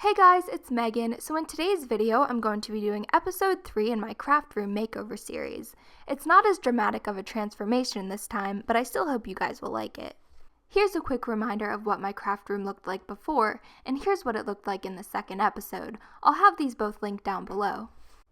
Hey guys, it's Megan. So in today's video, I'm going to be doing episode 3 in my craft room makeover series. It's not as dramatic of a transformation this time, but I still hope you guys will like it. Here's a quick reminder of what my craft room looked like before, and here's what it looked like in the second episode. I'll have these both linked down below.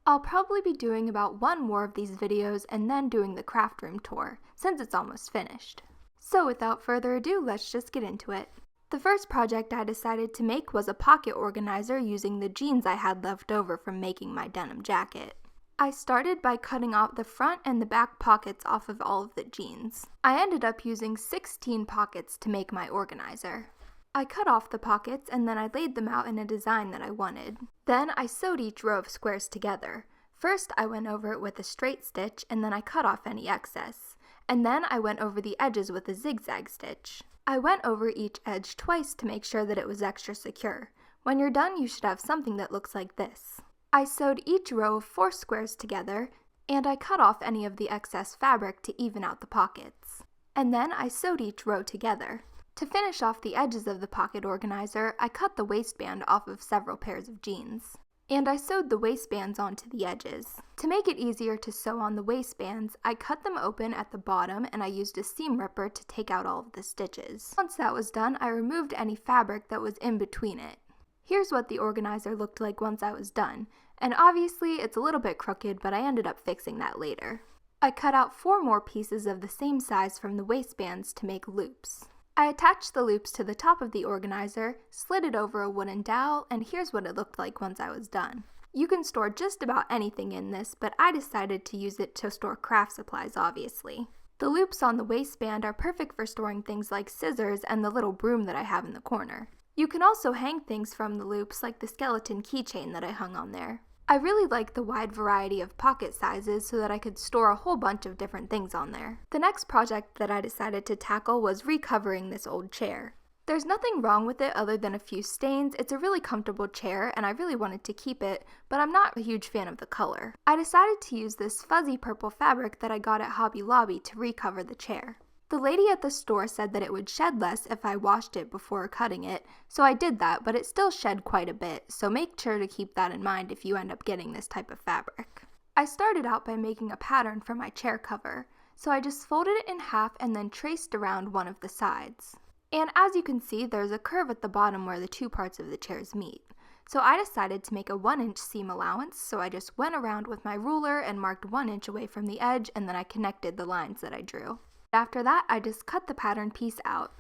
I'll probably be doing about one more of these videos and then doing the craft room tour, since it's almost finished. So without further ado, let's just get into it. The first project I decided to make was a pocket organizer using the jeans I had left over from making my denim jacket. I started by cutting out the front and the back pockets off of all of the jeans. I ended up using 16 pockets to make my organizer. I cut off the pockets and then I laid them out in a design that I wanted. Then I sewed each row of squares together. First I went over it with a straight stitch and then I cut off any excess. And then I went over the edges with a zigzag stitch. I went over each edge twice to make sure that it was extra secure. When you're done, you should have something that looks like this. I sewed each row of 4 squares together, and I cut off any of the excess fabric to even out the pockets. And then I sewed each row together. To finish off the edges of the pocket organizer, I cut the waistband off of several pairs of jeans. And I sewed the waistbands onto the edges. To make it easier to sew on the waistbands, I cut them open at the bottom and I used a seam ripper to take out all of the stitches. Once that was done, I removed any fabric that was in between it. Here's what the organizer looked like once I was done, and obviously it's a little bit crooked, but I ended up fixing that later. I cut out 4 more pieces of the same size from the waistbands to make loops. I attached the loops to the top of the organizer, slid it over a wooden dowel, and here's what it looked like once I was done. You can store just about anything in this, but I decided to use it to store craft supplies, obviously. The loops on the waistband are perfect for storing things like scissors and the little broom that I have in the corner. You can also hang things from the loops like the skeleton keychain that I hung on there. I really like the wide variety of pocket sizes so that I could store a whole bunch of different things on there. The next project that I decided to tackle was recovering this old chair. There's nothing wrong with it other than a few stains. It's a really comfortable chair and I really wanted to keep it, but I'm not a huge fan of the color. I decided to use this fuzzy purple fabric that I got at Hobby Lobby to recover the chair. The lady at the store said that it would shed less if I washed it before cutting it, so I did that, but it still shed quite a bit, so make sure to keep that in mind if you end up getting this type of fabric. I started out by making a pattern for my chair cover, so I just folded it in half and then traced around one of the sides. And as you can see, there's a curve at the bottom where the 2 parts of the chairs meet. So I decided to make a 1-inch seam allowance, so I just went around with my ruler and marked 1 inch away from the edge, and then I connected the lines that I drew. After that, I just cut the pattern piece out.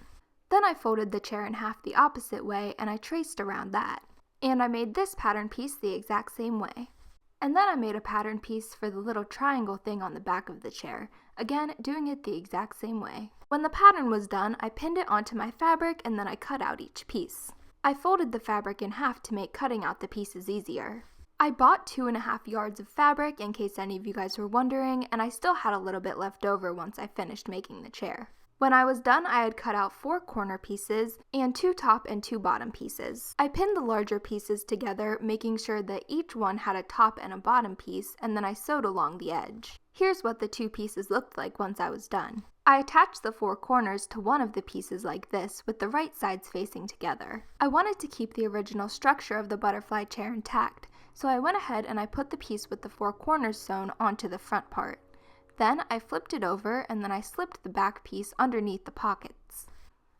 Then I folded the chair in half the opposite way and I traced around that. And I made this pattern piece the exact same way. And then I made a pattern piece for the little triangle thing on the back of the chair, again doing it the exact same way. When the pattern was done, I pinned it onto my fabric and then I cut out each piece. I folded the fabric in half to make cutting out the pieces easier. I bought 2.5 yards of fabric in case any of you guys were wondering, and I still had a little bit left over once I finished making the chair. When I was done, I had cut out 4 corner pieces and 2 top and 2 bottom pieces. I pinned the larger pieces together, making sure that each one had a top and a bottom piece, and then I sewed along the edge. Here's what the 2 pieces looked like once I was done. I attached the 4 corners to one of the pieces like this, with the right sides facing together. I wanted to keep the original structure of the butterfly chair intact, so I went ahead and I put the piece with the 4 corners sewn onto the front part. Then I flipped it over and then I slipped the back piece underneath the pockets.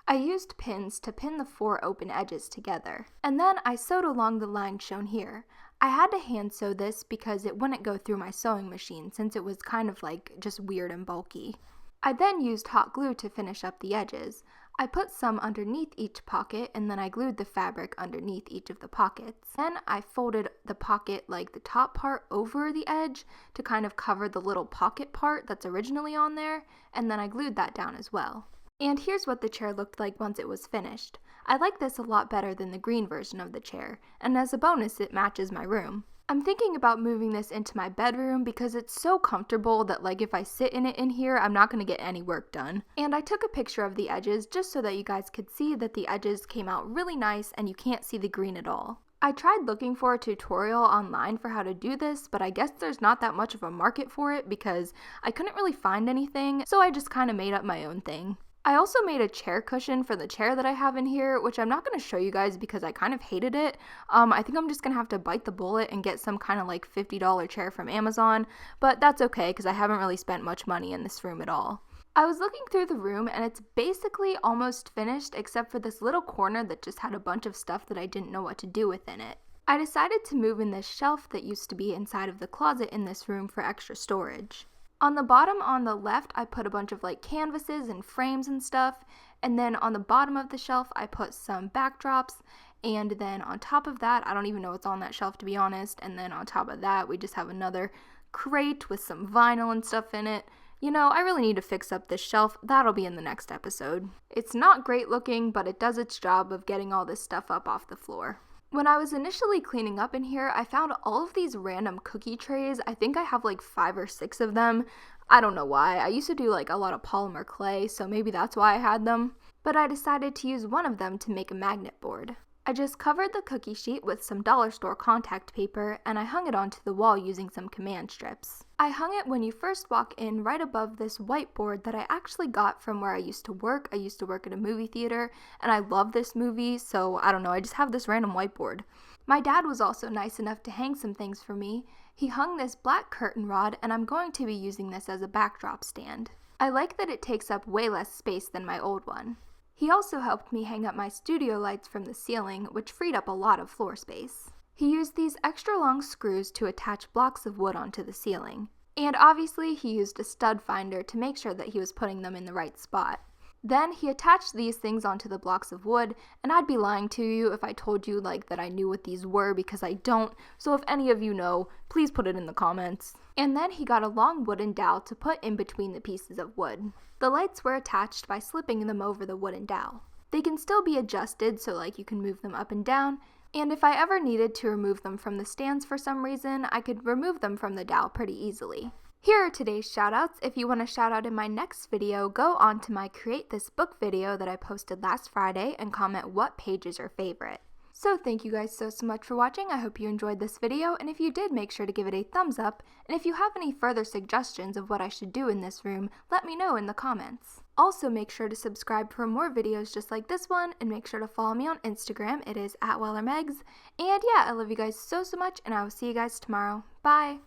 I used pins to pin the 4 open edges together, and then I sewed along the line shown here. I had to hand sew this because it wouldn't go through my sewing machine since it was kind of like just weird and bulky. I then used hot glue to finish up the edges. I put some underneath each pocket and then I glued the fabric underneath each of the pockets. Then I folded the pocket, like the top part, over the edge to kind of cover the little pocket part that's originally on there, and then I glued that down as well. And here's what the chair looked like once it was finished. I like this a lot better than the green version of the chair, and as a bonus it matches my room. I'm thinking about moving this into my bedroom because it's so comfortable that like if I sit in it in here, I'm not going to get any work done. And I took a picture of the edges just so that you guys could see that the edges came out really nice and you can't see the green at all. I tried looking for a tutorial online for how to do this, but I guess there's not that much of a market for it because I couldn't really find anything, so I just kind of made up my own thing. I also made a chair cushion for the chair that I have in here, which I'm not going to show you guys because I kind of hated it. I think I'm just going to have to bite the bullet and get some kind of like $50 chair from Amazon, but that's okay because I haven't really spent much money in this room at all. I was looking through the room and it's basically almost finished except for this little corner that just had a bunch of stuff that I didn't know what to do within it. I decided to move in this shelf that used to be inside of the closet in this room for extra storage. On the bottom on the left, I put a bunch of like canvases and frames and stuff, and then on the bottom of the shelf, I put some backdrops, and then on top of that, I don't even know what's on that shelf to be honest, and then on top of that, we just have another crate with some vinyl and stuff in it. You know, I really need to fix up this shelf. That'll be in the next episode. It's not great looking, but it does its job of getting all this stuff up off the floor. When I was initially cleaning up in here, I found all of these random cookie trays. I think I have like 5 or 6 of them. I don't know why. I used to do like a lot of polymer clay, so maybe that's why I had them. But I decided to use one of them to make a magnet board. I just covered the cookie sheet with some dollar store contact paper and I hung it onto the wall using some command strips. I hung it when you first walk in right above this whiteboard that I actually got from where I used to work. I used to work at a movie theater and I love this movie, so I don't know, I just have this random whiteboard. My dad was also nice enough to hang some things for me. He hung this black curtain rod and I'm going to be using this as a backdrop stand. I like that it takes up way less space than my old one. He also helped me hang up my studio lights from the ceiling, which freed up a lot of floor space. He used these extra long screws to attach blocks of wood onto the ceiling. And obviously he used a stud finder to make sure that he was putting them in the right spot. Then he attached these things onto the blocks of wood, and I'd be lying to you if I told you like that I knew what these were because I don't, so if any of you know, please put it in the comments. And then he got a long wooden dowel to put in between the pieces of wood. The lights were attached by slipping them over the wooden dowel. They can still be adjusted so like you can move them up and down, and if I ever needed to remove them from the stands for some reason, I could remove them from the dowel pretty easily. Here are today's shoutouts. If you want a shout out in my next video, go on to my Create This Book video that I posted last Friday and comment what page is your favorite. So thank you guys so much for watching. I hope you enjoyed this video, and if you did, make sure to give it a thumbs up, and if you have any further suggestions of what I should do in this room, let me know in the comments. Also make sure to subscribe for more videos just like this one, and make sure to follow me on Instagram. It is @WellerMegs. And yeah, I love you guys so much, and I will see you guys tomorrow. Bye!